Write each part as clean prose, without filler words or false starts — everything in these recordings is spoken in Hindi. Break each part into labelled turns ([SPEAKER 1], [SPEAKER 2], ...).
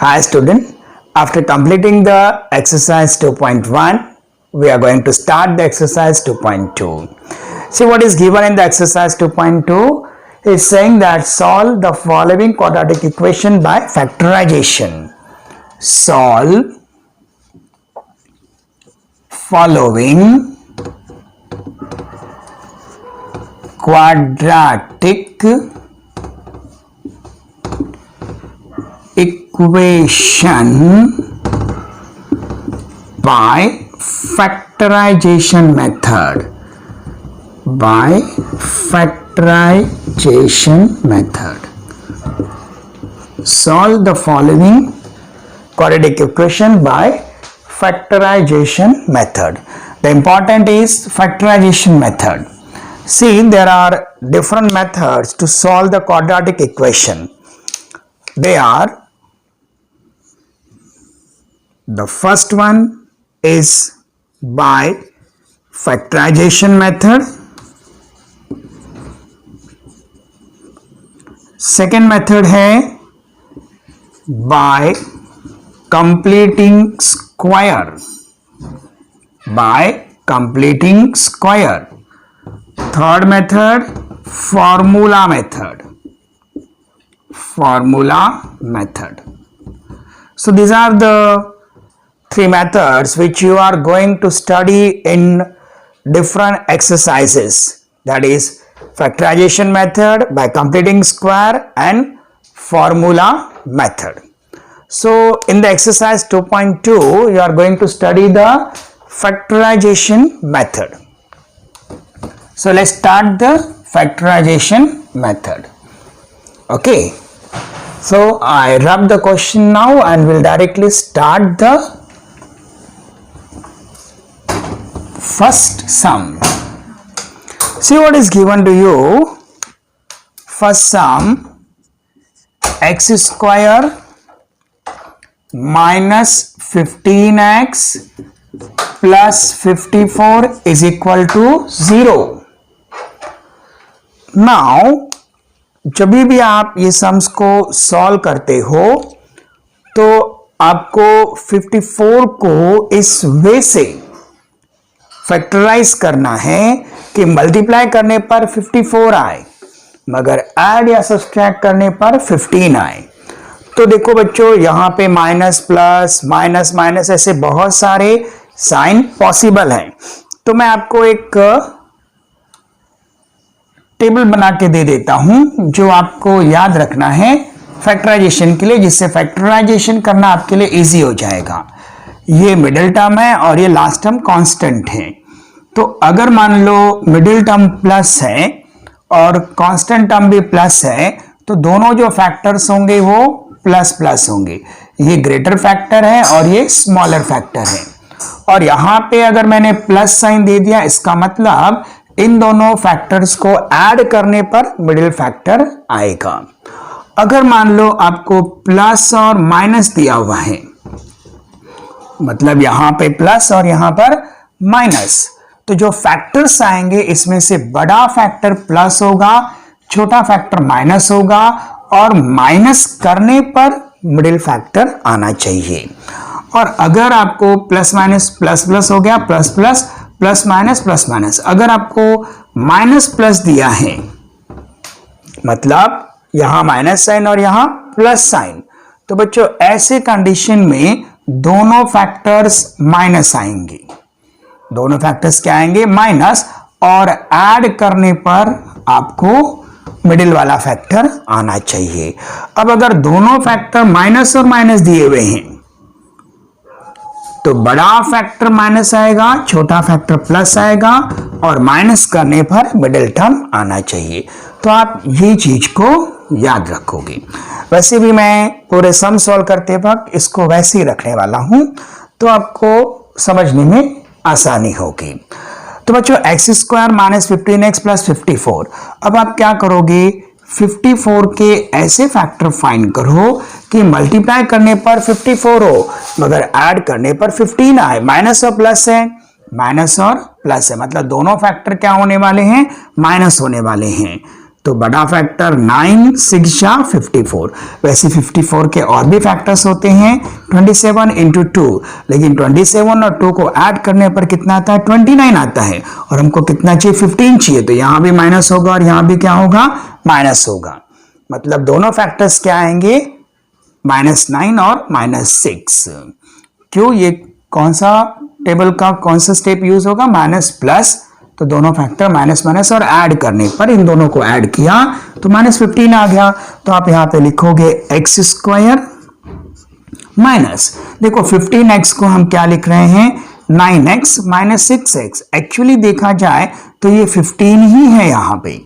[SPEAKER 1] Hi student, after completing the exercise 2.1, we are going to start the exercise 2.2. See what is given in the exercise 2.2 is saying that solve the following quadratic equation by factorization. Solve following quadratic equation by factorization method. Solve the following quadratic equation by factorization method. The important is factorization method. See, there are different methods to solve the quadratic equation. They are, the first one is by factorization method. Second method है by completing square. Third method, formula method. So these are the three methods which you are going to study in different exercises, that is factorization method, by completing square, and formula method. So in the exercise 2.2 you are going to study the factorization method. So let's start the factorization method. Okay, so I rub the question now and will directly start the first sum. See what is given to you. First sum, x square minus 15x plus 54 is equal to 0. Now जब भी आप ये सम्स को सॉल्व करते हो तो आपको 54 को इस वे से फैक्टराइज करना है कि मल्टीप्लाई करने पर 54 आए मगर ऐड या सब्सट्रैक्ट करने पर 15 आए. तो देखो बच्चों, यहां पे माइनस प्लस माइनस माइनस ऐसे बहुत सारे साइन पॉसिबल हैं. तो मैं आपको एक टेबल बना के दे देता हूं जो आपको याद रखना है फैक्टराइजेशन के लिए, जिससे फैक्टराइजेशन करना आपके लिए इजी हो जाएगा. ये मिडिल टर्म है और ये लास्ट टर्म कांस्टेंट है. तो अगर मान लो मिडिल टर्म प्लस है और कांस्टेंट टर्म भी प्लस है तो दोनों जो फैक्टर्स होंगे वो प्लस प्लस होंगे. ये ग्रेटर फैक्टर है और ये स्मॉलर फैक्टर है. और यहां पे अगर मैंने प्लस साइन दे दिया, इसका मतलब इन दोनों फैक्टर्स को ऐड करने पर मिडिल फैक्टर आएगा. अगर मान लो आपको प्लस और माइनस दिया हुआ है, मतलब यहां पे प्लस और यहां पर माइनस, तो जो फैक्टर्स आएंगे इसमें से बड़ा फैक्टर प्लस होगा, छोटा फैक्टर माइनस होगा और माइनस करने पर मिडिल फैक्टर आना चाहिए. और अगर आपको प्लस माइनस प्लस प्लस हो गया, plus plus plus minus plus minus. अगर आपको माइनस प्लस दिया है, मतलब यहां माइनस साइन और यहां प्लस साइन, तो बच्चों ऐसे कंडीशन में दोनों फैक्टर्स माइनस आएंगे. दोनों फैक्टर्स क्या आएंगे? माइनस. और ऐड करने पर आपको मिडिल वाला फैक्टर आना चाहिए. अब अगर दोनों फैक्टर माइनस और माइनस दिए हुए हैं तो बड़ा फैक्टर माइनस आएगा, छोटा फैक्टर प्लस आएगा और माइनस करने पर मिडिल टर्म आना चाहिए. तो आप ये चीज को याद रखोगे. वैसे भी मैं पूरे सम सॉल्व करते वक्त इसको वैसे ही रखने वाला हूं तो आपको समझने में आसानी होगी. तो बच्चों x square minus 15x plus 54. अब आप क्या करोगे? 54 के ऐसे फैक्टर फाइंड करो कि मल्टीप्लाई करने पर 54 हो मगर ऐड करने पर 15 आए. माइनस और प्लस है, माइनस और प्लस है, मतलब दोनों फैक्टर क्या होने वाले हैं? माइनस होने वाले हैं. तो बड़ा फैक्टर 9, 6 जा 54। वैसे 54 के और भी फैक्टर्स होते हैं 27 इंटू 2, लेकिन 27 और 2 को ऐड करने पर कितना आता है 29 आता है, और हमको कितना चाहिए 15 चाहिए, तो यहां भी माइनस होगा और यहां भी क्या होगा माइनस होगा। मतलब दोनों फैक्टर्स क्या आएंगे -9 और -6। क्यों, ये कौन सा टेबल का कौन सा स्टेप यूज होगा, माइनस प्लस, तो दोनों फैक्टर माइनस माइनस और ऐड करने पर इन दोनों को ऐड किया तो -15 आ गया। तो आप यहां पे लिखोगे x स्क्वायर माइनस, देखो 15x को हम क्या लिख रहे हैं 9x माइनस 6x। एक्चुअली देखा जाए तो ये 15 ही है, यहां पे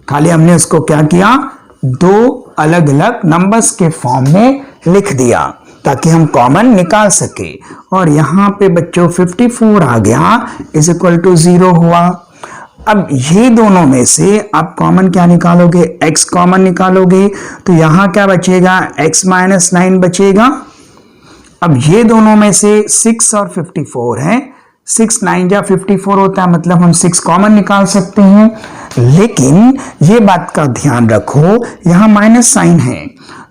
[SPEAKER 1] खाली हमने उसको क्या किया दो अलग अलग नंबर्स के फॉर्म में लिख दिया ताकि हम कॉमन निकाल सके। और यहां पे बच्चों 54 आ गया इज इक्वल टू 0 हुआ। अब ये दोनों में से आप कॉमन क्या निकालोगे, x कॉमन निकालोगे, तो यहां क्या बचेगा x माइनस 9 बचेगा। अब ये दोनों में से 6 और 54 है, 6 9 जा 54 होता है, मतलब हम 6 कॉमन निकाल सकते हैं। लेकिन ये बात का ध्यान रखो यहां माइनस साइन है,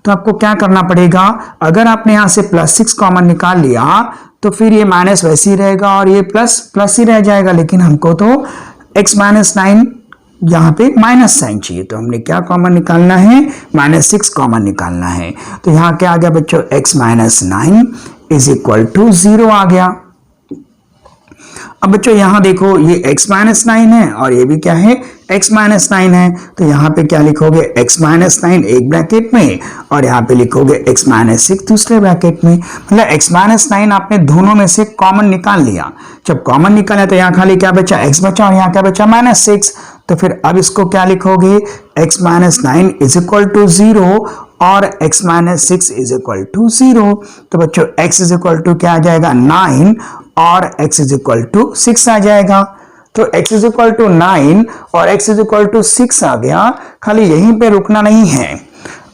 [SPEAKER 1] तो आपको क्या करना पड़ेगा, अगर आपने यहां से +6 कॉमन निकाल लिया तो फिर ये माइनस वैसे ही रहेगा और ये प्लस प्लस ही रह जाएगा। लेकिन हमको तो x माइनस 9 यहां पे माइनस साइन चाहिए, तो हमने क्या कॉमन निकालना है -6 कॉमन निकालना है। तो यहां क्या आ गया बच्चों x minus 9 is equal to 0 आ गया। अब बच्चों यहां देखो ये x माइनस 9 है और ये भी क्या है x माइनस 9 है, तो यहां पे क्या लिखोगे x माइनस 9 एक ब्रैकेट में और यहां पे लिखोगे x माइनस 6 दूसरे ब्रैकेट में। मतलब x माइनस 9 आपने दोनों में से कॉमन निकाल लिया। जब कॉमन निकाला तो यहां खाली क्या बचा x बचा और यहां क्या बचा -6। तो फिर अब इसको क्या लिखोगे x minus 9 is equal to 0 और x minus 6 is equal to 0। तो बच्चों x इज इक्वल टू क्या आ जाएगा 9 और x इज इक्वल टू 6 आ जाएगा। तो x इज इक्वल टू 9 और x इज इक्वल टू 6 आ गया। खाली यहीं पे रुकना नहीं है,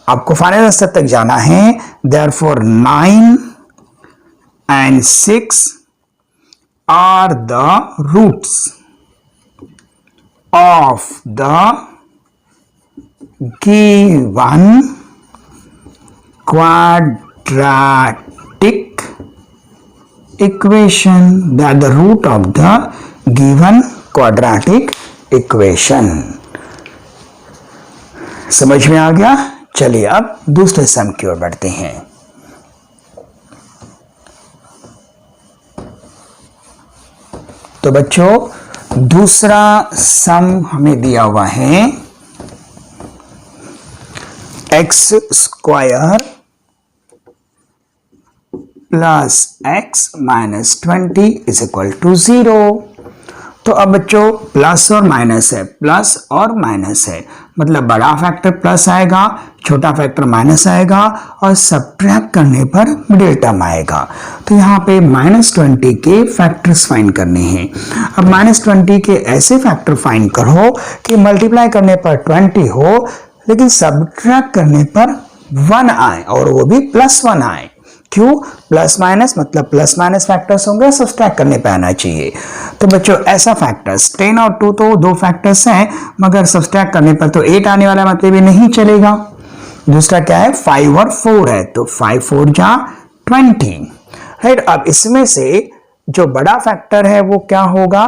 [SPEAKER 1] आपको फाइनल आंसर तक जाना है। Therefore 9 and 6 are the roots of the given quadratic equation. They are the root of the given quadratic equation. समझ में आ गया। चलिए अब दूसरे सम की ओर बढ़ते हैं। तो बच्चों दूसरा सम हमें दिया हुआ है x square plus x minus 20 is equal to 0। तो अब बच्चों प्लस और माइनस है, प्लस और माइनस है, मतलब बड़ा फैक्टर प्लस आएगा, छोटा फैक्टर माइनस आएगा और सब्ट्रैक्ट करने पर मिडिल टर्म आएगा। तो यहाँ पे -20 के फैक्टर्स फाइंड करने हैं। अब -20 के ऐसे फैक्टर फाइंड करो कि मल्टीप्लाई करने पर 20 हो लेकिन सब्ट्रैक्ट करने पर 1 आए और वो भी +1 आए। क्यों, प्लस माइनस मतलब प्लस माइनस फैक्टर्स होंगे, सब्ट्रैक्ट करने पे आना चाहिए। तो बच्चों ऐसा फैक्टर्स 10 और 2 तो दो फैक्टर्स हैं, मगर सब्ट्रैक्ट करने पर तो 8 आने वाला मतलब ये नहीं चलेगा। दूसरा क्या है 5 और 4 है, तो 5 4 जा 20 राइट। अब इसमें से जो बड़ा फैक्टर है वो क्या होगा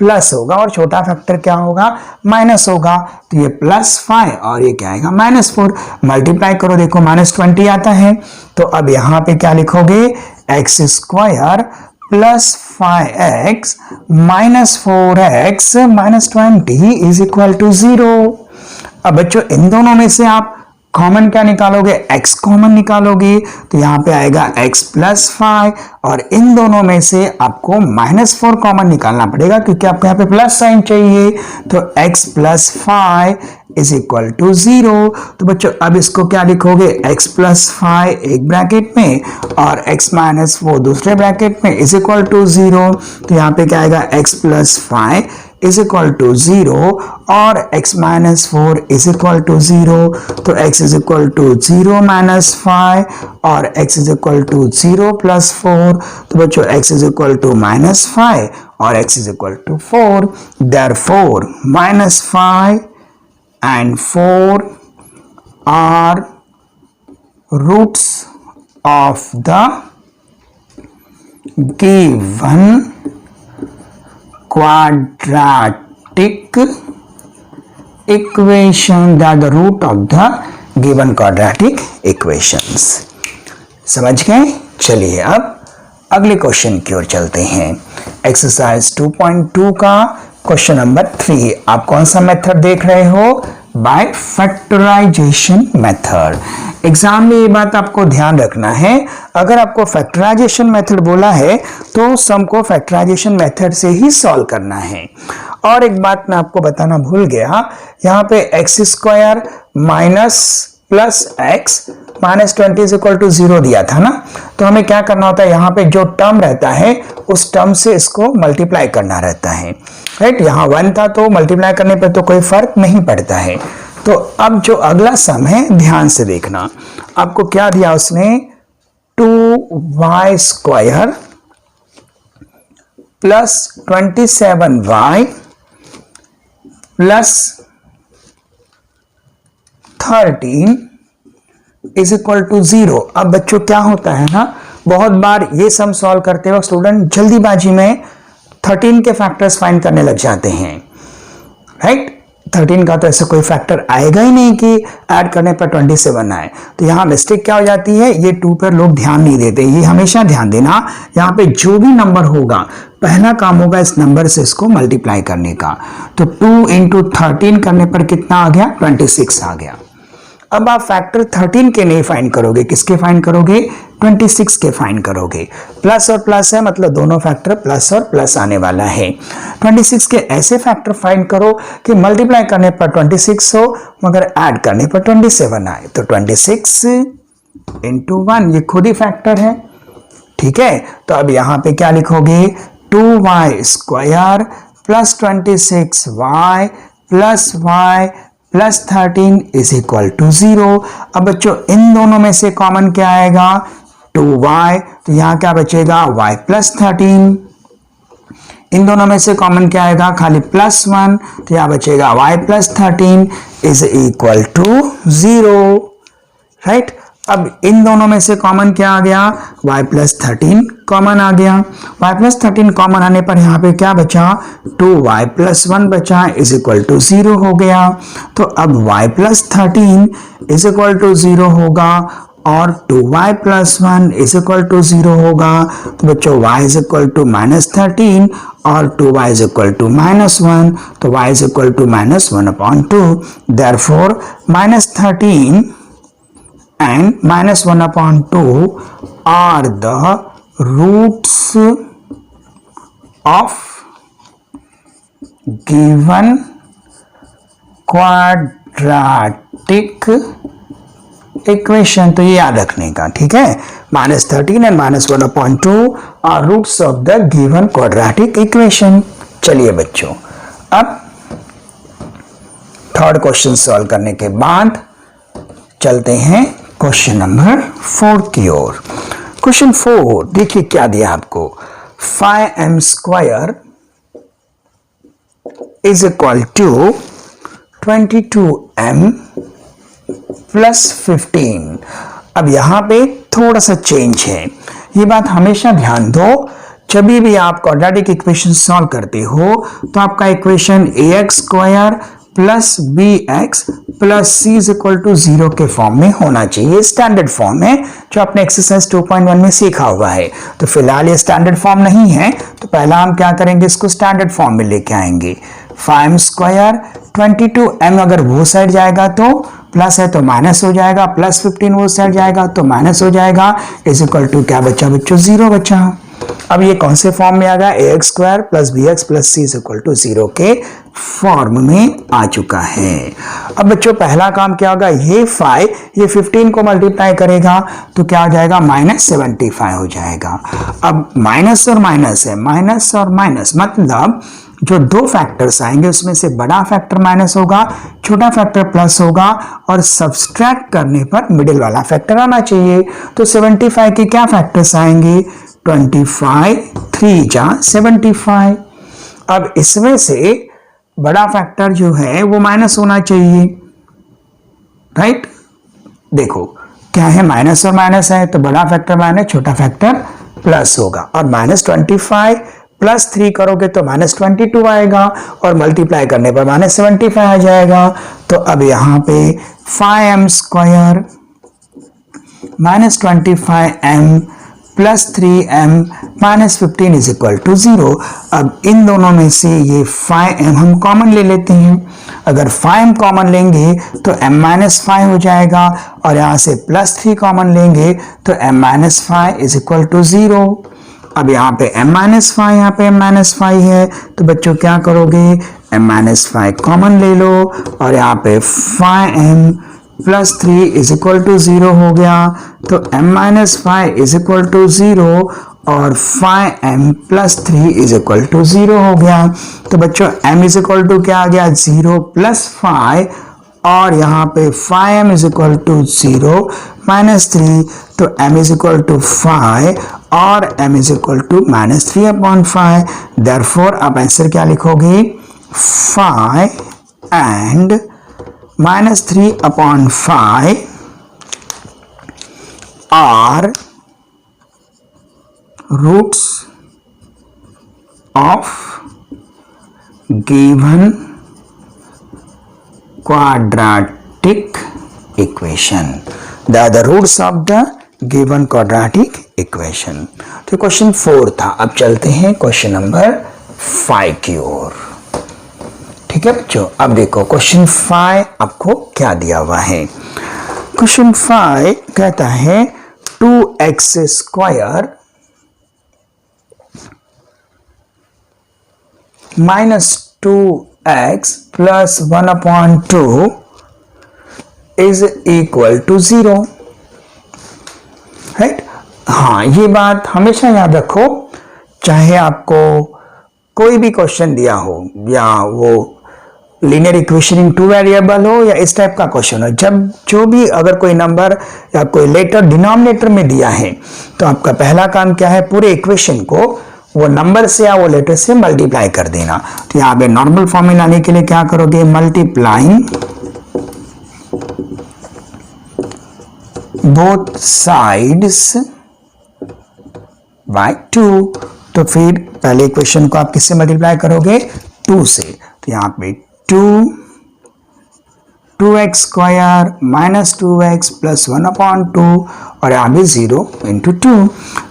[SPEAKER 1] प्लस होगा और छोटा फैक्टर क्या होगा माइनस होगा। तो ये +5 और ये क्या आएगा -4। मल्टीप्लाई करो देखो -20 आता है। तो अब यहां पे क्या लिखोगे x square plus 5x minus 4x minus 20 is equal to 0। अब बच्चों इन दोनों में से आप कॉमन क्या निकालोगे x कॉमन निकालोगे, तो यहां पे आएगा x प्लस 5 और इन दोनों में से आपको -4 कॉमन निकालना पड़ेगा क्योंकि आपको यहाँ पे प्लस साइन चाहिए। तो x plus 5 is equal to 0। तो बच्चों अब इसको क्या लिखोगे x प्लस 5 एक ब्रैकेट में और x माइनस 4 दूसरे ब्रैकेट में इज इक्वल टू 0। तो यहाँ पे क्या आएगा x plus 5 is equal to 0 और x minus 4 is equal to 0। तो x is equal to 0 minus 5 और x is equal to 0 plus 4। तो बच्चों x इज इक्वल टू -5 और x is equal to 4। Therefore -5 and 4 are roots of the given quadratic equation. They are the root of the given quadratic equations. समझ गए? चलिए अब अगले क्वेश्चन की ओर चलते हैं। एक्सरसाइज 2.2 का क्वेश्चन नंबर 3। आप कौन सा मेथड देख रहे हो? By factorization method. एग्जाम में ये बात आपको ध्यान रखना है, अगर आपको फैक्टराइजेशन मेथड बोला है तो सम को फैक्टराइजेशन मेथड से ही सॉल्व करना है। और एक बात मैं आपको बताना भूल गया, यहाँ पे x square minus plus x minus 20 is equal to 0 दिया था ना, तो हमें क्या करना होता है, यहाँ पे जो टर्म रहता है उस टर्म से इसको मल्टीप्लाई करना रहता है, राइट। यहाँ 1 था तो मल्टीप्लाई करने पे तो कोई फर्क नहीं पड़ता है। तो अब जो अगला सम है ध्यान से देखना, आपको क्या दिया उसने, 2y square plus 27y plus 13 is equal to 0। अब बच्चों क्या होता है ना, बहुत बार ये सम सॉल्व करते वक्त स्टूडेंट जल्दीबाजी में 13 के फैक्टर्स फाइंड करने लग जाते हैं, राइट। 13 का तो ऐसा कोई फैक्टर आएगा ही नहीं कि ऐड करने पर 27 आए। तो यहाँ मिस्टेक क्या हो जाती है, ये 2 पर लोग ध्यान नहीं देते। ये हमेशा ध्यान देना, यहाँ पे जो भी नंबर होगा पहला काम होगा इस नंबर से इसको मल्टीप्लाई करने का। तो 2 इंटू 13 करने पर कितना आ गया, 26 आ गया। अब आप फैक्टर 13 के नहीं फाइंड करोगे, किसके फाइंड करोगे, 26 के फाइंड करोगे। प्लस और प्लस है मतलब दोनों फैक्टर प्लस और प्लस आने वाला है। 26 के ऐसे फैक्टर फाइंड करो कि मल्टीप्लाई करने पर 26 हो मगर ऐड करने पर 27 आए। तो 26 इंटू 1 ये खुद ही फैक्टर है, ठीक है। तो अब यहां पे क्या लिखोगे, 2y square plus 26y plus y plus 13 is equal to 0। अब बच्चों इन दोनों में से कॉमन क्या आएगा, 2y, तो यहां क्या बचेगा, y प्लस 13। इन दोनों में से कॉमन क्या आएगा, खाली प्लस 1, तो यहां बचेगा y plus 13 is equal to 0, right. अब इन दोनों में से कॉमन क्या आ गया, y प्लस 13 कॉमन आ गया। y प्लस 13 कॉमन आने पर यहाँ पे क्या बचा, 2y प्लस 1 बचा इज इक्वल टू 0 हो गया। तो अब y plus 13 is equal to 0 होगा और 2y plus 1 is equal to 0 होगा। तो बच्चों y is equal to minus 13 और 2y is equal to minus 1, तो y is equal to minus 1/2। Therefore minus 13 and minus 1/2 are the roots of given quadratic equation। तो ये याद रखने का, ठीक है। Minus 13 and minus 1/2 are roots of the given quadratic equation। चलिए बच्चों अब थर्ड क्वेश्चन सॉल्व करने के बाद चलते हैं क्वेश्चन नंबर 4 की ओर। क्वेश्चन 4 देखिए क्या दिया आपको, 5m square is equal to 22m plus 15। अब यहां पे थोड़ा सा चेंज है, ये बात हमेशा ध्यान दो, जब भी आप क्वाड्रेटिक इक्वेशन सॉल्व करते हो तो आपका equation ax square plus bx plus c is equal to 0 के फॉर्म में होना चाहिए। स्टैंडर्ड फॉर्म है जो आपने एक्सरसाइज 2.1 में सीखा हुआ है। तो फिलहाल ये स्टैंडर्ड फॉर्म नहीं है, तो पहला हम क्या करेंगे, इसको स्टैंडर्ड फॉर्म में लेके आएंगे। 5m स्क्वायर 22m अगर वो साइड जाएगा तो प्लस है तो माइनस हो जाएगा, प्लस 15 वो साइड जाएगा तो माइनस हो जाएगा, इज इक्वल टू क्या बचा बच्चों, 0 बचा। अब ये कौन से फॉर्म में आ गया, ax square plus bx plus c is equal to 0 के फॉर्म में आ चुका है। अब बच्चों पहला काम क्या होगा, ये 5 ये 15 को मल्टीप्लाई करेगा तो क्या हो जाएगा, माइनस 75 हो जाएगा। अब माइनस और माइनस है, माइनस और माइनस मतलब जो दो फैक्टर्स आएंगे उसमें से बड़ा फैक्टर माइनस होगा, छोटा फैक्टर प्लस होगा और सब्सट्रैक्ट करने पर मिडिल वाला फैक्टर आना चाहिए। तो 75 के क्या फैक्टर्स आएंगे, 25 3 जा 75। अब इसमें से बड़ा फैक्टर जो है वो माइनस होना चाहिए, राइट। देखो क्या है, माइनस और माइनस है तो बड़ा फैक्टर माइनस, छोटा फैक्टर प्लस होगा। और -25 प्लस 3 करोगे तो -22 आएगा, और मल्टीप्लाई करने पर -75 आ जाएगा। तो अब यहाँ पे 5m² -25m plus 3m -15 is equal to 0। अब इन दोनों में से ये 5m हम कॉमन ले लेते हैं। अगर 5m कॉमन लेंगे तो m-5 हो जाएगा, और यहाँ से +3 कॉमन लेंगे तो m-5 इज इक्वल टू 0। अब यहाँ पे m-5, यहाँ पे m-5 है, तो बच्चों क्या करोगे, m-5 कॉमन ले लो, और यहाँ पे 5m plus 3 is equal to 0 हो गया। तो m-5 इज इक्वल टू 0 और 5m plus 3 is equal to 0 हो गया। तो बच्चों m इज इक्वल टू क्या आ गया, 0 प्लस 5, और यहाँ पे 5m is equal to 0 minus 3, तो m इज इक्वल टू 5 और m is equal to -3/5। Therefore आप आंसर क्या लिखोगे, 5 and -3/5 are roots of given quadratic equation. They are the roots of the given quadratic equation. तो क्वेश्चन 4 था। अब चलते हैं क्वेश्चन नंबर 5 की ओर। ठीक है बच्चों, अब देखो क्वेश्चन 5 आपको क्या दिया हुआ है। क्वेश्चन 5 कहता है 2x² -2x plus 1/2 is equal to 0, right. हाँ, ये बात हमेशा याद रखो, चाहे आपको कोई भी क्वेश्चन दिया हो, या वो लीनियर इक्वेशन इन 2 वेरिएबल हो या इस टाइप का क्वेश्चन हो, जब जो भी अगर कोई नंबर या कोई लेटर डिनोमिनेटर में दिया है, तो आपका पहला काम क्या है, पूरे इक्वेशन को वो नंबर से या वो लेटर से मल्टीप्लाई कर देना। तो यहाँ पे नॉर्मल फॉर्म में लाने के लिए क्या करोगे, मल्टीप्लाइंग बोथ साइड्स बाय 2। तो फिर पहले इक्वेशन को आप किससे मल्टीप्लाई करोगे, 2 से। तो यहाँ पे 2x² -2x प्लस 1/2, और यहाँ भी 0 इंटू 2।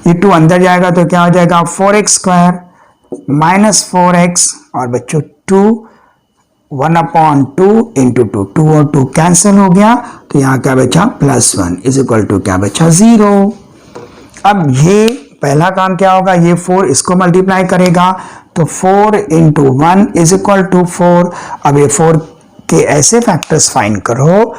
[SPEAKER 1] ये 2 अंदर जाएगा तो क्या हो जाएगा, 4x² -4x, और बच्चों 2 1/2 इंटू 2, 2 और 2 कैंसिल हो गया, तो यहाँ क्या बचा, +1 इज इक्वल टू क्या बचा, 0। अब ये पहला काम क्या होगा, ये 4 इसको मल्टीप्लाई करेगा, तो 4 इंटू 1 इज इक्वल टू 4। अब ये 4 के ऐसे फैक्टर्स फाइंड करो,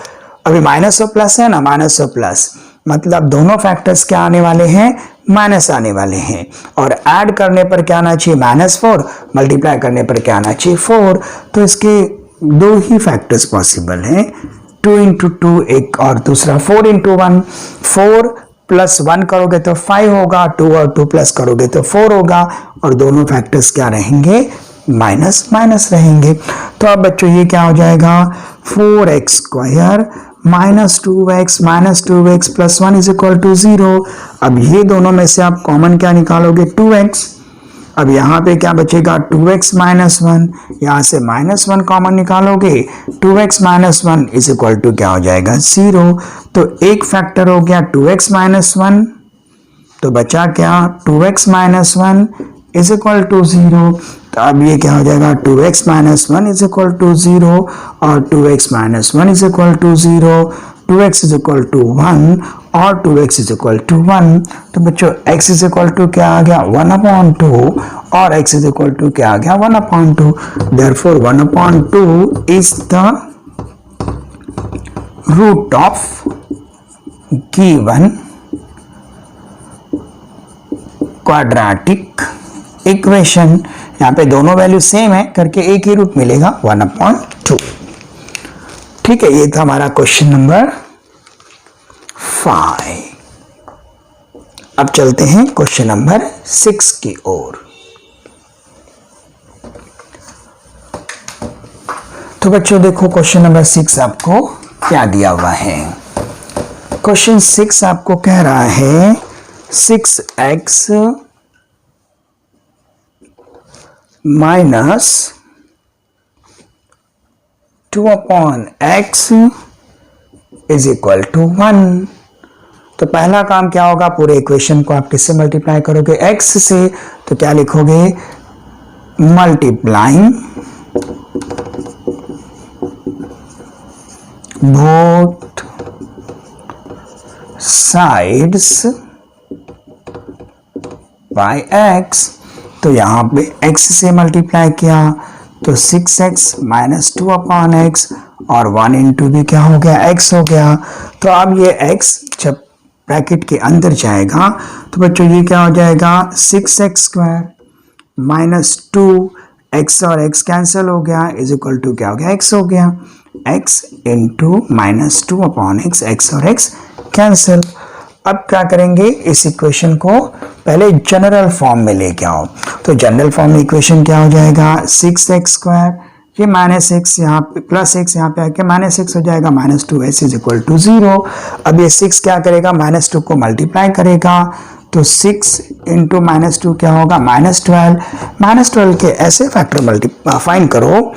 [SPEAKER 1] अभी माइनस और प्लस है ना, माइनस और प्लस मतलब दोनों फैक्टर्स क्या आने वाले हैं, माइनस आने वाले हैं, और ऐड करने पर क्या आना चाहिए, -4, मल्टीप्लाई करने पर क्या आना चाहिए, 4। तो इसके दो ही फैक्टर्स पॉसिबल हैं, 2 इंटू 2 एक, और दूसरा 4 इंटू 1। 4 प्लस 1 करोगे तो 5 होगा, 2 और 2 प्लस करोगे तो 4 होगा, और दोनों फैक्टर्स क्या रहेंगे, माइनस माइनस रहेंगे। तो अब बच्चों ये क्या हो जाएगा, 4x² -2x plus 1 is equal to 0। अब ये दोनों में से आप कॉमन क्या निकालोगे, 2x। अब यहाँ पे क्या बचेगा, 2x -1, यहाँ से -1 कॉमन निकालोगे, 2x -1 इज इक्वल टू क्या हो जाएगा, 0। तो एक फैक्टर हो गया 2x -1, तो बचा क्या, 2x -1 इज इक्वल टू 0। तो अब ये क्या हो जाएगा, 2x -1 इज इक्वल टू 0, और 2x -1 is equal to 0, 2x is equal to 1, और 2x इज इक्वल टू 1। तो बच्चों x इज इक्वल टू क्या आ गया, 1/2, और x इज इक्वल टू क्या आ गया, 1/2। Therefore 1/2 is the root of given quadratic equation. यहाँ पे दोनों वैल्यू सेम है करके एक ही रूट मिलेगा, 1/2। ठीक है, ये था हमारा क्वेश्चन नंबर 5। अब चलते हैं क्वेश्चन नंबर 6 की ओर। तो बच्चों देखो क्वेश्चन नंबर 6 आपको क्या दिया हुआ है। क्वेश्चन 6 आपको कह रहा है 6x minus 2/x is equal to 1। तो पहला काम क्या होगा, पूरे इक्वेशन को आप किससे मल्टीप्लाई करोगे, x से। तो क्या लिखोगे, multiplying both sides by x। तो यहां पे x से मल्टीप्लाई किया तो 6x माइनस 2/x और 1 इंटू भी क्या हो गया, x हो गया। तो अब ये x जब ब्रैकेट के अंदर जाएगा तो बच्चों ये क्या हो जाएगा, 6x स्क्वायर माइनस 2x और x कैंसिल हो गया इज इक्वल टू क्या हो गया, x हो गया, x into minus 2/x, x और x कैंसिल। अब क्या करेंगे, इस इक्वेशन को पहले जनरल फॉर्म में लेके आओ। तो जनरल फॉर्म में इक्वेशन क्या हो जाएगा, 6x स्क्वायर, ये माइनस एक्स यहाँ पे प्लस एक्स यहाँ पे आके माइनस एक्स हो जाएगा, minus 2x is equal to 0। अब ये 6 क्या करेगा, माइनस 2 को मल्टीप्लाई करेगा तो 6 इंटू माइनस 2 क्या होगा, माइनस 12। माइनस 12 के ऐसे फैक्टर फाइंड करो,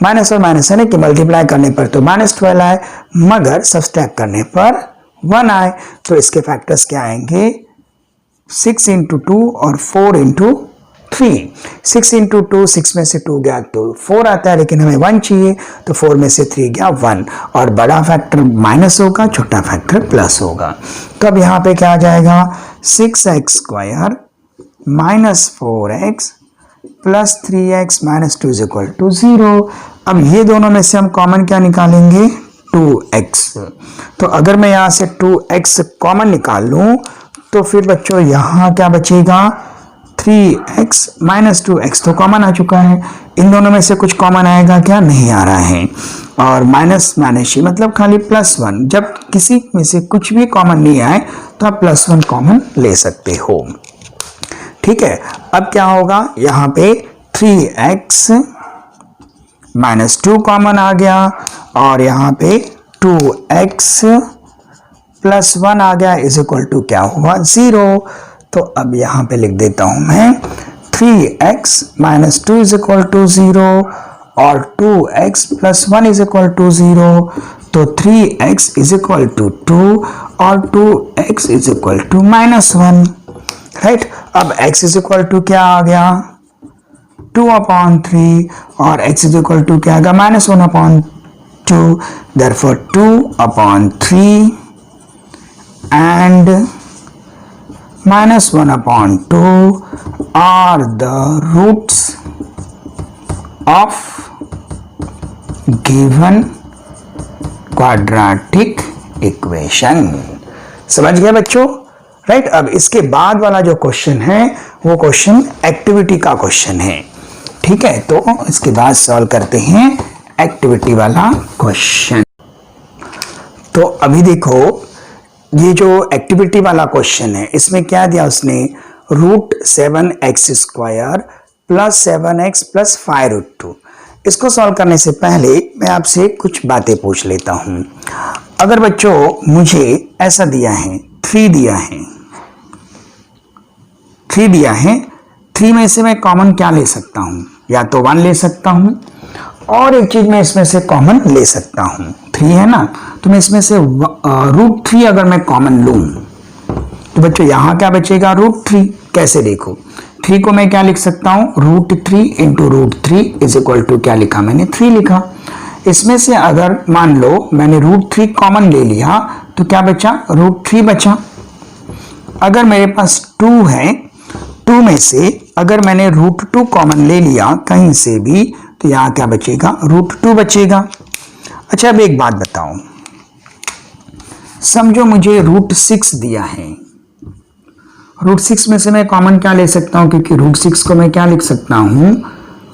[SPEAKER 1] माइनस और माइनस है ना कि मल्टीप्लाई करने पर तो माइनस 12 आए, मगर सब्सट्रैक्ट करने पर 1 आए। तो इसके फैक्टर्स क्या आएंगे, 6 इंटू 2 और 4 इंटू 3। 6 इंटू 2, 6 में से 2 गया तो 4 आता है, लेकिन हमें 1 चाहिए तो 4 में से 3 गया 1। और बड़ा फैक्टर माइनस होगा, छोटा फैक्टर प्लस होगा। तो अब यहाँ पे क्या आ जाएगा, 6x square minus 4x plus 3x minus 2 is equal to 0। अब ये दोनों में से हम कॉमन क्या निकालेंगे, 2x। तो अगर मैं यहाँ से 2x कॉमन निकाल लूं तो फिर बच्चों यहाँ क्या बचेगा, 3x माइनस 2x तो कॉमन आ चुका है। इन दोनों में से कुछ कॉमन आएगा क्या, नहीं आ रहा है। और माइनस माइनस ही मतलब खाली +1। जब किसी में से कुछ भी कॉमन नहीं आए तो आप +1 कॉमन ले सकते हो। ठीक है, अब क्या होगा, यहाँ पे 3x माइनस 2 कॉमन आ गया और यहाँ पे 2x प्लस 1 आ गया इज इक्वल टू क्या हुआ, 0। तो अब यहाँ पे लिख देता हूं मैं 3x minus 2 is equal to 0 और 2x plus 1 is equal to 0। तो 3x इज इक्वल टू 2 और 2x is equal to -1। Right, अब x इज इक्वल टू क्या आ गया, 2/3 और x इज इक्वल टू क्या आएगा, -1/2। therefore 2/3 and -1/2 are the roots of given quadratic equation। समझ गए बच्चों, राइट। अब इसके बाद वाला जो क्वेश्चन है वो क्वेश्चन एक्टिविटी का क्वेश्चन है। ठीक है, तो इसके बाद सॉल्व करते हैं एक्टिविटी वाला क्वेश्चन। तो अभी देखो ये जो एक्टिविटी वाला क्वेश्चन है इसमें क्या दिया उसने, √7x square plus 7x plus 5√2। इसको सॉल्व करने से पहले मैं आपसे कुछ बातें पूछ लेता हूं। अगर बच्चों मुझे ऐसा दिया है, 3 दिया है, 3 दिया है, 3 में से मैं कॉमन क्या ले सकता हूं, या तो 1 ले सकता हूं और एक चीज मैं इसमें से कॉमन ले सकता हूं। 3 है ना, तो मैं इसमें से √3 अगर मैं कॉमन लूं तो बच्चों यहां क्या बचेगा, √3। कैसे देखो, 3 को मैं क्या लिख सकता हूं, √3 इंटू √3 इज इक्वल टू क्या लिखा मैंने, 3 लिखा। इसमें से अगर मान लो मैंने √3 कॉमन ले लिया तो क्या बचा, √3 बचा। अगर मेरे पास 2 है, 2 में से अगर मैंने √2 कॉमन ले लिया कहीं से भी तो यहां क्या बचेगा, √2 बचेगा। अच्छा अब एक बात बताओ, समझो मुझे √6 दिया है, √6 में से मैं कॉमन क्या ले सकता हूं, क्योंकि √6 को मैं क्या लिख सकता हूं,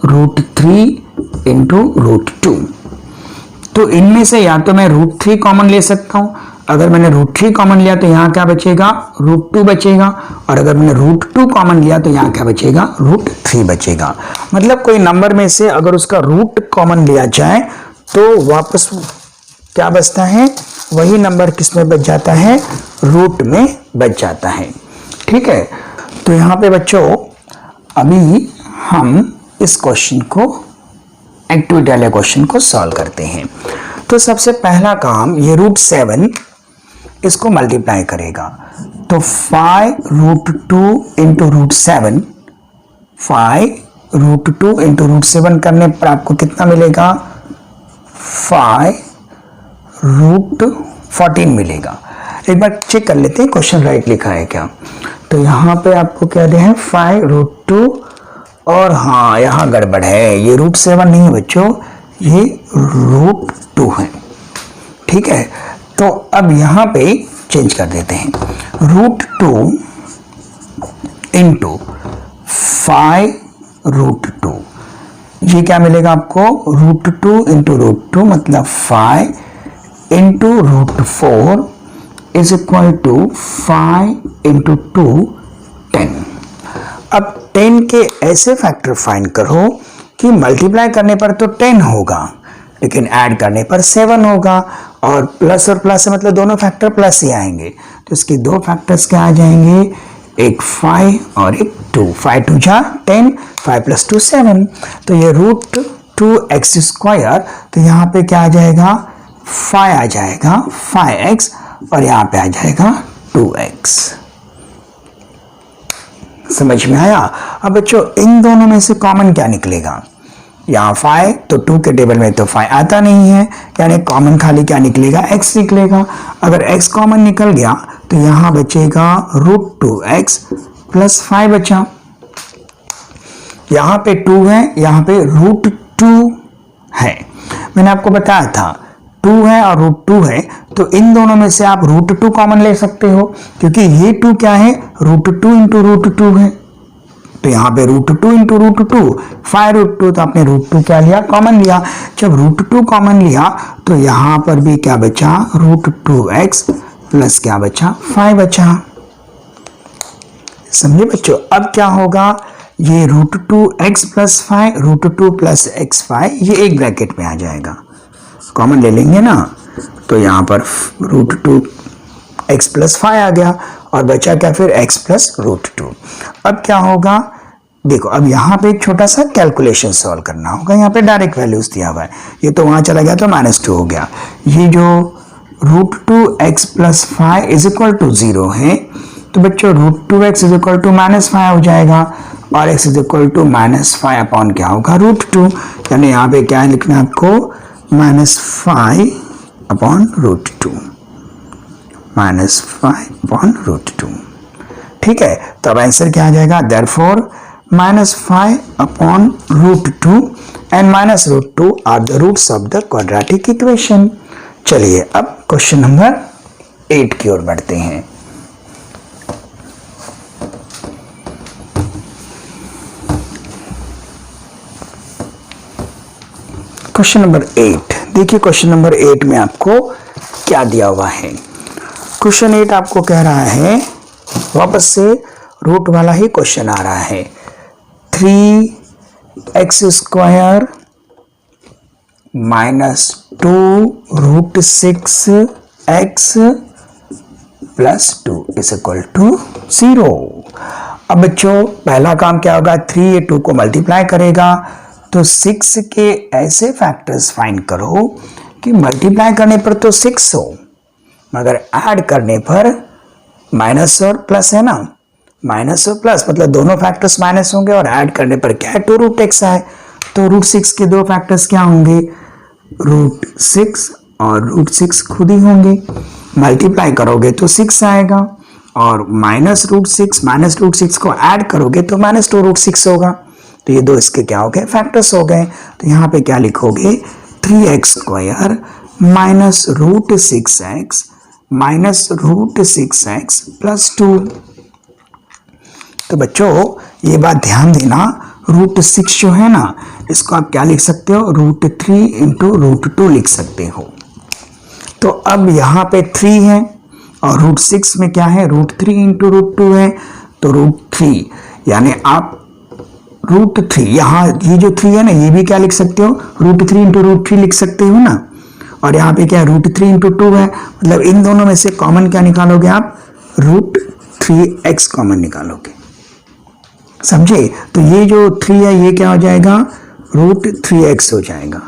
[SPEAKER 1] √3 इंटू √2। तो इनमें से या तो मैं √3 कॉमन ले सकता हूं, अगर मैंने √3 कॉमन लिया तो यहां क्या बचेगा, √2 बचेगा, और अगर मैंने √2 कॉमन लिया तो यहां क्या बचेगा, √3 बचेगा। मतलब कोई नंबर में से अगर उसका रूट कॉमन लिया जाए तो वापस क्या बचता है, वही नंबर किस में बच जाता है, रूट में बच जाता है। ठीक है, तो यहाँ पे बच्चों अभी हम इस क्वेश्चन को, एक्टिविटी वाले क्वेश्चन को सॉल्व करते हैं। तो सबसे पहला काम, ये √7 इसको मल्टीप्लाई करेगा, तो 5√2 इंटू √7, 5√2 इंटू √7 करने पर आपको कितना मिलेगा, 5√14 मिलेगा। एक बार चेक कर लेते हैं क्वेश्चन राइट लिखा है क्या। तो यहाँ पे आपको क्या दिया है, 5√2, और हाँ यहाँ गड़बड़ है, ये √7 नहीं है बच्चों, ये √2 है। ठीक है, तो अब यहाँ पे चेंज कर देते हैं, √2 इंटू 5√2, ये क्या मिलेगा आपको, √2 इंटू √2 मतलब 5 into √4 is equal to 5 into 2 10। अब 10 के ऐसे फैक्टर फाइंड करो कि मल्टीप्लाई करने पर तो 10 होगा, लेकिन ऐड करने पर 7 होगा, और प्लस और प्लस मतलब दोनों फैक्टर प्लस ही आएंगे। तो इसके दो फैक्टर्स क्या आ जाएंगे, एक 5 और एक 2, 5 2 जा 10, 5 + 2 7। तो ये √2x², तो यहाँ पे क्या आ जाएगा, 5 आ जाएगा, 5x, और यहाँ पे आ जाएगा 2x। समझ में आया। अब बच्चों इन दोनों में से कॉमन क्या निकलेगा, यहाँ 5, तो 2 के टेबल में तो 5 आता नहीं है, यानी कॉमन खाली क्या निकलेगा, x निकलेगा। अगर x कॉमन निकल गया तो यहाँ बचेगा √2x + 5 बचा। यहाँ पे 2 है, यहाँ पे √2 है। मैंने आपको बताया था 2 है और √2 है, तो इन दोनों में से आप √2 कॉमन ले सकते हो, क्योंकि ये 2 क्या है, √2 इंटू √2 है। तो यहाँ पे √2 इंटू √2, 5√2, तो आपने √2 क्या लिया, कॉमन लिया। जब √2 कॉमन लिया तो यहाँ पर भी क्या बचा, √2x प्लस क्या बचा, 5 बचा। समझे बच्चों। अब क्या होगा, ये √2x + 5, √2 + x5, ये एक ब्रैकेट में आ जाएगा, कॉमन ले लेंगे ना, तो यहाँ पर √2x + 5 आ गया, और बचा क्या फिर, x + √2। अब क्या होगा, देखो अब यहाँ पे एक छोटा सा कैलकुलेशन सॉल्व करना होगा। यहाँ पे डायरेक्ट वैल्यूज दिया हुआ है, ये तो वहां चला गया तो -2 हो गया। ये जो √2x + 5 इज इक्वल टू 0 है, तो बच्चों √2x इज इक्वल टू -5 हो जाएगा, और x is equal to -5 upon क्या होगा, √2। यानी यहाँ पे क्या लिखना है आपको, -5 अपॉन √2, -5 अपॉन √2। ठीक है, तो अब आंसर क्या आ जाएगा, therefore -5 upon √2 and -√2 are the roots of the quadratic equation. चलिए अब क्वेश्चन नंबर 8 की ओर बढ़ते हैं। क्वेश्चन नंबर 8 देखिए, क्वेश्चन नंबर 8 में आपको क्या दिया हुआ है। क्वेश्चन 8 आपको कह रहा है, वापस से रूट वाला ही क्वेश्चन आ रहा है, 3x² - 2√6x + 2 is equal to 0। अब बच्चों पहला काम क्या होगा, 3 ये 2 को मल्टीप्लाई करेगा, तो 6 के ऐसे फैक्टर्स फाइंड करो कि मल्टीप्लाई करने पर तो 6 हो, मगर ऐड करने पर माइनस और प्लस है ना, माइनस और प्लस मतलब दोनों फैक्टर्स माइनस होंगे, और ऐड करने पर क्या है, 2√x आए, तो √6 के दो फैक्टर्स क्या होंगे, √6 और √6 खुद ही होंगे। मल्टीप्लाई करोगे तो 6 आएगा, और -√6 को ऐड करोगे तो -2√6 होगा। तो ये दो इसके क्या हो गए, फैक्टर्स हो गए। तो यहाँ पे क्या लिखोगे, 3x² - -√6x + 2। तो बच्चों ये बात ध्यान देना, √6 जो है ना, इसको आप क्या लिख सकते हो, √3 इंटू √2 लिख सकते हो। तो अब यहाँ पे 3 है, और √6 में क्या है, √3 इंटू √2 है, तो √3, यानी आप √3, यहाँ ये जो 3 है ना, ये भी क्या लिख सकते हो, √3 इंटू √3 लिख सकते हो ना। और यहाँ पे क्या है, √3 इंटू 2 है, मतलब इन दोनों में से कॉमन क्या निकालोगे आप, √3x कॉमन निकालोगे, समझे। तो ये जो 3 है ये क्या हो जाएगा, √3x हो जाएगा।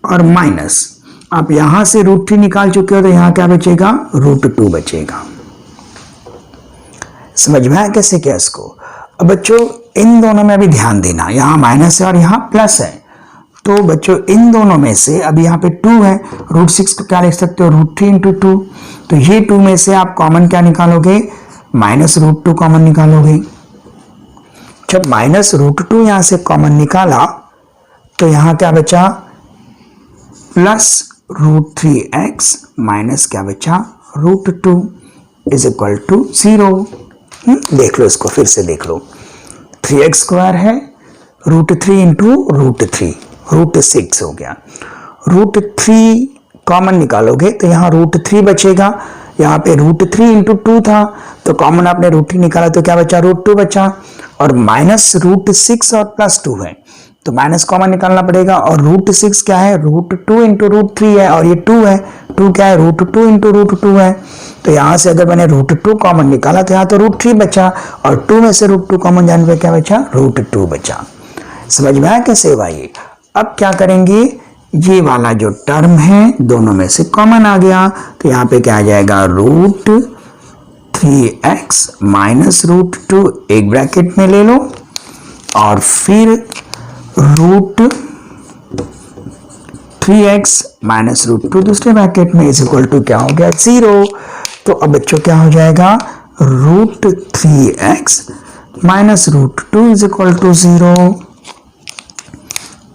[SPEAKER 1] और माइनस, आप यहां से √3 निकाल चुके हो तो यहाँ क्या बचेगा, √2 बचेगा। समझ में आया कैसे क्या इसको। अब बच्चों इन दोनों में अभी ध्यान देना, यहाँ माइनस है और यहाँ प्लस है, तो बच्चों इन दोनों में से अभी यहाँ पे 2 है, √6 को क्या लिख सकते हो, √3 इंटू 2। तो ये 2 में से आप कॉमन क्या निकालोगे, -√2 कॉमन निकालोगे। जब -√2 यहां से कॉमन निकाला तो यहां क्या बचा, +√3x माइनस क्या बचा, √2 इज इक्वल टू 0। देख लो इसको, फिर से देख लो, 3x² है, √3 इंटू √3, √6 हो गया। √3 कॉमन निकालोगे तो यहाँ √3 बचेगा, यहाँ पे √3 इंटू 2 था तो कॉमन आपने √3 निकाला तो क्या बचा, √2 बचा। और -√6 और +2 है तो माइनस कॉमन निकालना पड़ेगा, और √6 क्या है, √2 इंटू √3 है, और ये 2 है, 2 क्या है, √2 इंटू √2 है। तो यहाँ से अगर मैंने √2 कॉमन निकाला तो यहाँ तो √3 बचा, और 2 में से √2 कॉमन जाने पे क्या बचा, √2 बचा। समझ में आया कैसे भाई। अब क्या करेंगे, ये वाला जो टर्म है दोनों में से कॉमन आ गया तो यहाँ पे क्या आ जाएगा, √3x माइनस √2 एक ब्रैकेट में ले लो, और फिर √3x माइनस √2 दूसरे ब्रैकेट में इज इक्वल टू क्या हो गया, 0। तो अब बच्चों क्या हो जाएगा, √3x minus √2 is equal to 0,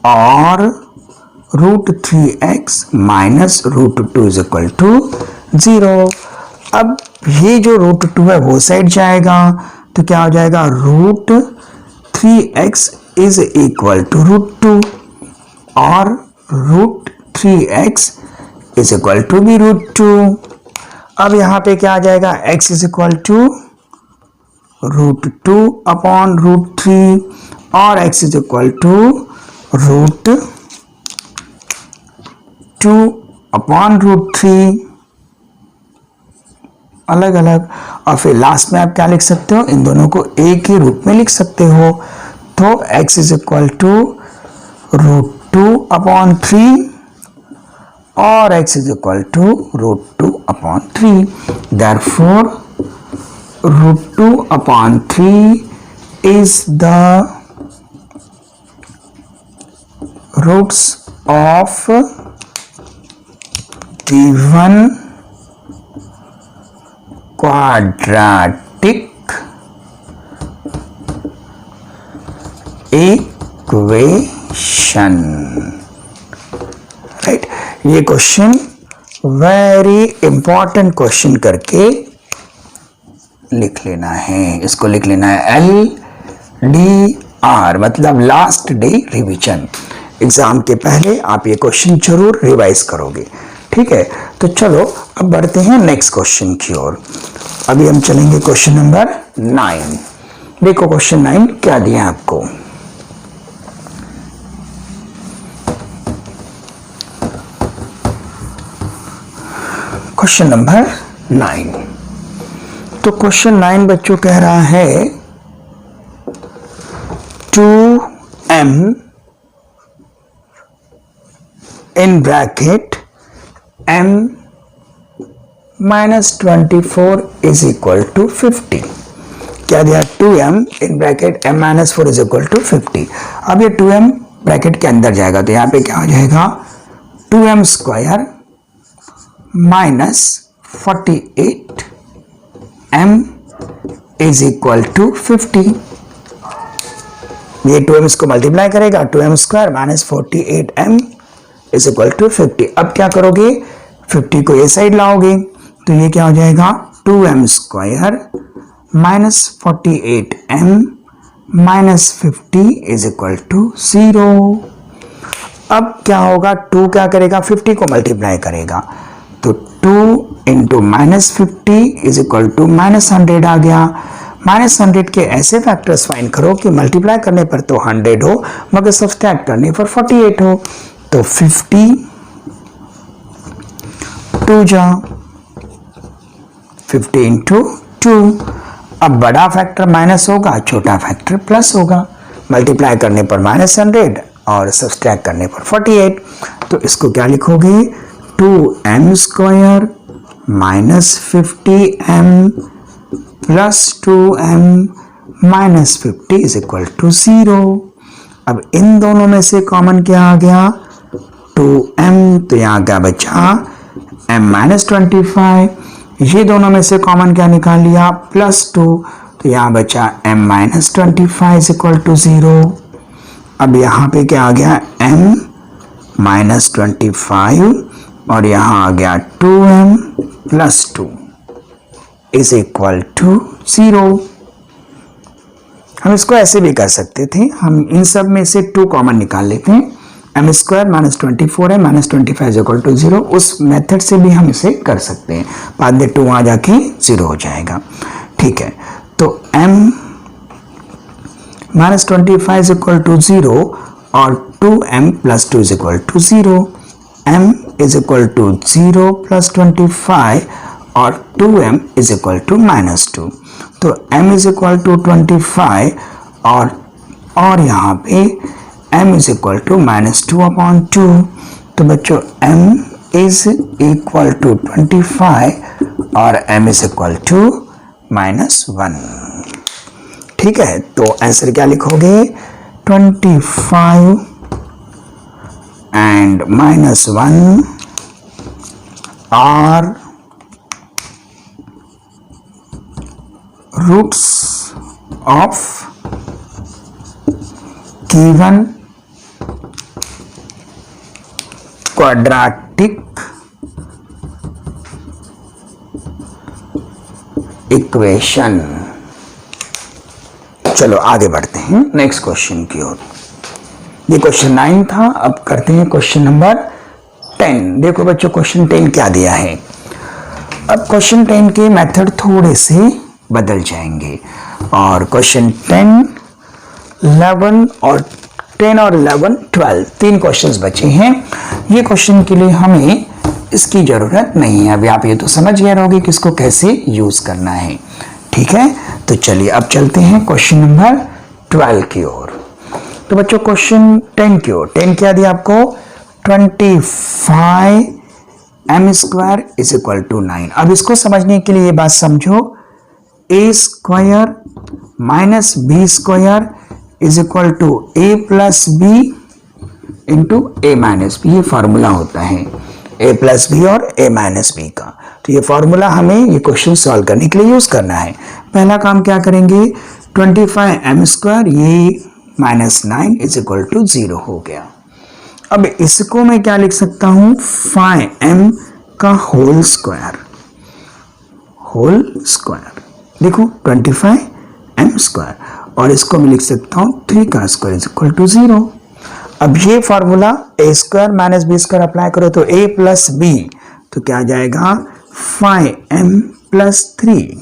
[SPEAKER 1] और √3x minus √2 is equal to 0। अब ये जो √2 है वो साइड जाएगा तो क्या हो जाएगा, √3x इज इक्वल टू √2, और √3x इज इक्वल टू भी √2। अब यहां पे क्या आ जाएगा, x is equal to √2 upon √3, और x is equal to √2 upon √3, अलग अलग। और फिर लास्ट में आप क्या लिख सकते हो, इन दोनों को एक ही रूप में लिख सकते हो। तो x is equal to √2 upon 3, और x is equal to √2 upon 3। Therefore √2 upon 3 is the roots of given quadratic equation, right. ये क्वेश्चन वेरी इंपॉर्टेंट क्वेश्चन करके लिख लेना है, इसको लिख लेना है LDR, मतलब लास्ट डे रिवीजन। एग्जाम के पहले आप ये क्वेश्चन जरूर रिवाइज करोगे, ठीक है। तो चलो अब बढ़ते हैं नेक्स्ट क्वेश्चन की ओर। अभी हम चलेंगे क्वेश्चन नंबर 9। देखो क्वेश्चन 9 क्या दिया आपको, क्वेश्चन नंबर 9। तो क्वेश्चन 9 बच्चों कह रहा है 2m in bracket m minus 24 is equal to 50। क्या दिया, 2m in bracket m minus 4 is equal to 50। अब ये 2m ब्रैकेट के अंदर जाएगा तो यहाँ पे क्या हो जाएगा, 2m square minus 48m is equal to 50। ये 2m इसको मल्टीप्लाई करेगा, 2m square minus 48m is equal to 50। अब क्या करोगे, 50 को ये साइड लाओगे तो ये क्या हो जाएगा, 2m square minus 48m minus 50 is equal to 0। अब क्या होगा, 2 क्या करेगा, 50 को मल्टीप्लाई करेगा तो 2 into minus 50 is equal to -100 आ गया, -100 के ऐसे फैक्टर्स फाइंड करो कि मल्टीप्लाई करने पर तो 100 हो मगर सब्सट्रैक्ट करने पर 48 हो। तो 50 2 जा 50 इंटू 2। अब बड़ा फैक्टर माइनस होगा, छोटा फैक्टर प्लस होगा। मल्टीप्लाई करने पर -100 और सब्सट्रैक्ट करने पर 48। तो इसको क्या लिखोगे, 2m square minus 50m plus 2m minus 50 is equal to 0। अब इन दोनों में से कॉमन क्या आ गया, 2m, तो यहाँ क्या बचा m माइनस 25। ये दोनों में से कॉमन क्या निकाल लिया, प्लस 2, तो यहाँ बचा m minus 25 is equal to 0। अब यहाँ पे क्या आ गया, m माइनस 25 और यहाँ आ गया 2m plus 2 is equal to 0। हम इसको ऐसे भी कर सकते थे, हम इन सब में से 2 कॉमन निकाल लेते हैं। एम स्क्वायर माइनस 24 है, माइनस 25 इज इक्वल टू 0। उस मेथड से भी हम इसे कर सकते हैं, बाद में 2 आ जाके 0 हो जाएगा। ठीक है, तो m minus 25 is equal to 0 और 2m plus 2 is equal to 0। m is equal to 0 plus 25 और 2m is equal to minus 2। तो m इज इक्वल टू 25 और यहाँ पे m is equal to minus 2 upon 2। तो बच्चों m इज इक्वल टू 25 और m is equal to minus 1। ठीक है, तो आंसर क्या लिखोगे, 25 and minus 1 are roots of given quadratic equation। चलो आगे बढ़ते हैं नेक्स्ट क्वेश्चन की ओर। ये क्वेश्चन 9 था, अब करते हैं क्वेश्चन नंबर 10। देखो बच्चों क्वेश्चन 10 क्या दिया है। अब क्वेश्चन 10 के मेथड थोड़े से बदल जाएंगे और क्वेश्चन 10, 11 और 10 और 11, 12 3 क्वेश्चंस बचे हैं। ये क्वेश्चन के लिए हमें इसकी जरूरत नहीं है। अभी आप ये तो समझ गए रहोगे कि इसको कैसे यूज करना है। ठीक है, तो चलिए अब चलते हैं क्वेश्चन नंबर 12 की ओर। तो बच्चों क्वेश्चन 10 की ओर, 10 क्या दिया आपको, 25 m square is equal to 9। अब इसको समझने के लिए ये बात समझो, a square minus b square is equal to a plus b into a minus b. ये फॉर्मूला होता है a प्लस बी और a माइनस बी का। तो ये फॉर्मूला हमें ये क्वेश्चन सॉल्व करने के लिए यूज करना है। पहला काम क्या करेंगे, 25 m स्क्वायर ये माइनस 9 इज इक्वल टू 0 हो गया। अब इसको मैं क्या लिख सकता हूं, 5m का होल स्क्वायर। देखो 25 m स्क्वायर और इसको मैं लिख सकता हूं 3 का स्क्वायर इज इक्वल टू 0। अब ये formula a square minus b square apply करो तो a प्लस बी, तो क्या आ जाएगा 5m प्लस 3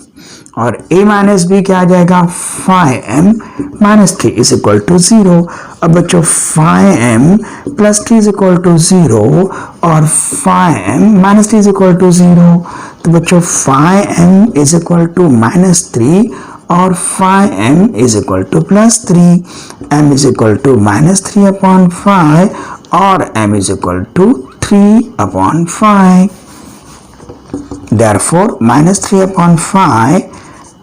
[SPEAKER 1] और a माइनस बी क्या आ जाएगा 5m minus 3 is equal to 0। अब बच्चों 5m plus 3 is equal to 0 और 5m minus 3 is equal to 0। तो बच्चों 5m is equal to minus 3 और 5m is equal to plus 3। m is equal to minus 3 upon 5 और m is equal to 3 upon 5। Therefore, minus 3 upon 5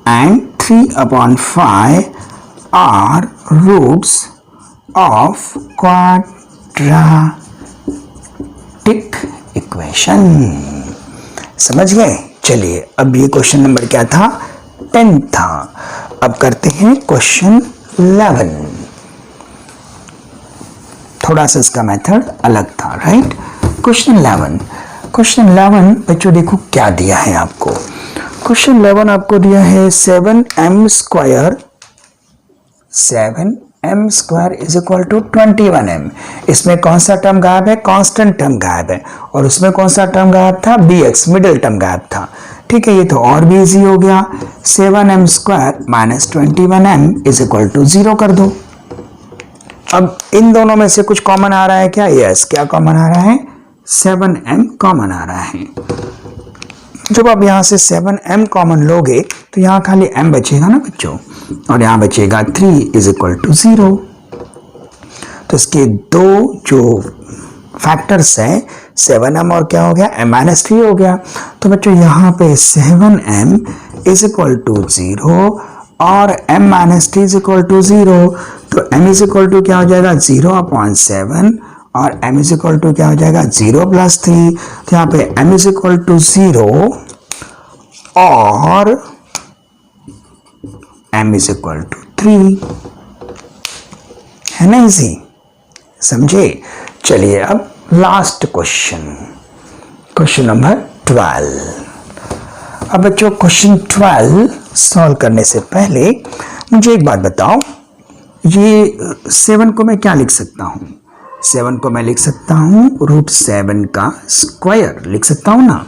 [SPEAKER 1] and 3 upon 5 are roots of quadratic equation। समझ गए? चलिए अब ये क्वेश्चन नंबर क्या था, 10 था। अब करते हैं क्वेश्चन 11। थोड़ा सा इसका मेथड अलग था, राइट। क्वेश्चन 11 बच्चों देखो क्या दिया है आपको। क्वेश्चन 11 आपको दिया है 7m square is equal to 21m। इसमें कौन सा टर्म गायब है, कांस्टेंट टर्म गायब है। और उसमें कौन सा टर्म गायब था, bx, मिडिल टर्म गायब था। ठीक है, ये तो और भी इजी हो गया। 7m square minus 21m is equal to 0 कर दो। अब इन दोनों में से कुछ कॉमन आ रहा है क्या? यस, क्या कॉमन आ रहा है? 7m कॉमन आ रहा है। जब आप यहां से 7m कॉमन लोगे तो यहां खाली m बचेगा ना बच्चों, और यहां बचेगा 3 इज इक्वल टू 0। तो इसके दो जो फैक्टर्स है 7m और क्या हो गया? m माइनस 3 हो गया। तो बच्चों यहाँ पे 7m इज इक्वल टू 0 और m minus 3 is equal to 0। तो m इज इक्वल टू क्या हो जाएगा? 0/7 और m इज इक्वल टू क्या हो जाएगा? 0 + 3। तो यहाँ पे m इज इक्वल टू 0 और m इज इक्वल टू 3, है ना इजी? समझे? चलिए अब लास्ट क्वेश्चन, क्वेश्चन नंबर 12। अब बच्चों क्वेश्चन 12 सॉल्व करने से पहले मुझे एक बात बताओ, ये 7 को मैं क्या लिख सकता हूं? 7 को मैं लिख सकता हूं √7 का स्क्वायर लिख सकता हूं ना।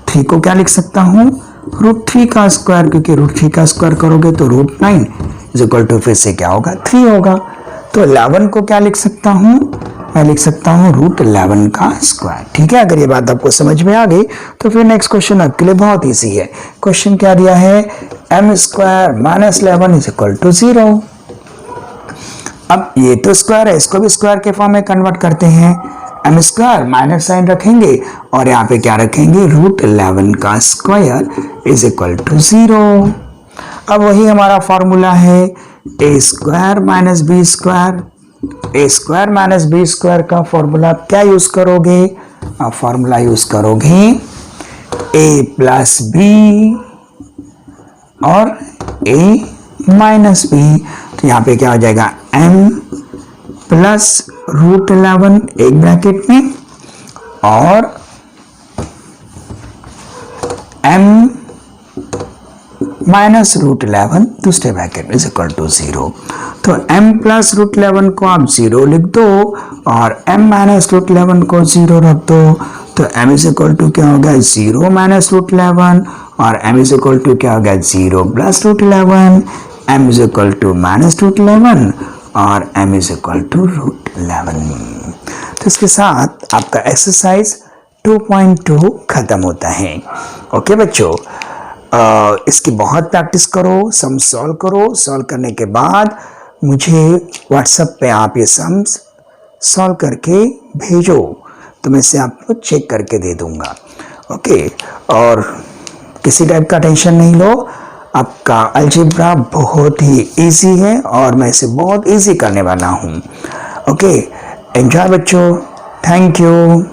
[SPEAKER 1] 3 को क्या लिख सकता हूं? √3 का स्क्वायर, क्योंकि √3 का स्क्वायर करोगे तो √9 इज इक्वल टू फिर से क्या होगा? 3 होगा। तो 11 को क्या लिख सकता हूं? मैं लिख सकता हूं √11 का स्क्वायर। ठीक है, अगर ये बात आपको समझ में आ गई तो फिर नेक्स्ट क्वेश्चन आपके लिए बहुत इजी है। क्वेश्चन क्या दिया है? m square minus 11 is equal to 0। अब ये तो स्क्वायर है, इसको भी स्क्वायर के फॉर्म में कन्वर्ट करते हैं। m स्क्वायर माइनस साइन रखेंगे और यहाँ पे क्या रखेंगे? √11 का स्क्वायर इज इक्वल टू 0। अब वही हमारा फॉर्मूला है a square minus b square. a square minus b square का फॉर्मूला क्या यूज करोगे? आप फॉर्मूला यूज करोगे a प्लस b और a माइनस b। तो यहाँ पे क्या हो जाएगा? m प्लस √11 एक ब्रैकेट में और m माइनस √11 दूसरे ब्रैकेट में इज इक्वल टू 0। तो m प्लस √11 को आप 0 लिख दो और m माइनस √11 को 0 रख दो। तो m इज इक्वल टू क्या हो गया? 0 माइनस √11 और m इज इक्वल टू क्या हो गया? 0 plus √11। m is equal to minus √11 और m इज इक्वल टू √11। तो इसके साथ आपका एक्सरसाइज 2.2 खत्म होता है। ओके बच्चों, इसकी बहुत प्रैक्टिस करो, सम सॉल्व करो। सॉल्व करने के बाद मुझे व्हाट्सएप पे आप ये सम्स सॉल्व करके भेजो, तो मैं इसे आपको चेक करके दे दूंगा। ओके, और किसी टाइप का टेंशन नहीं लो, आपका अलजेब्रा बहुत ही इजी है और मैं इसे बहुत इजी करने वाला हूँ। ओके, एंजॉय बच्चों, थैंक यू।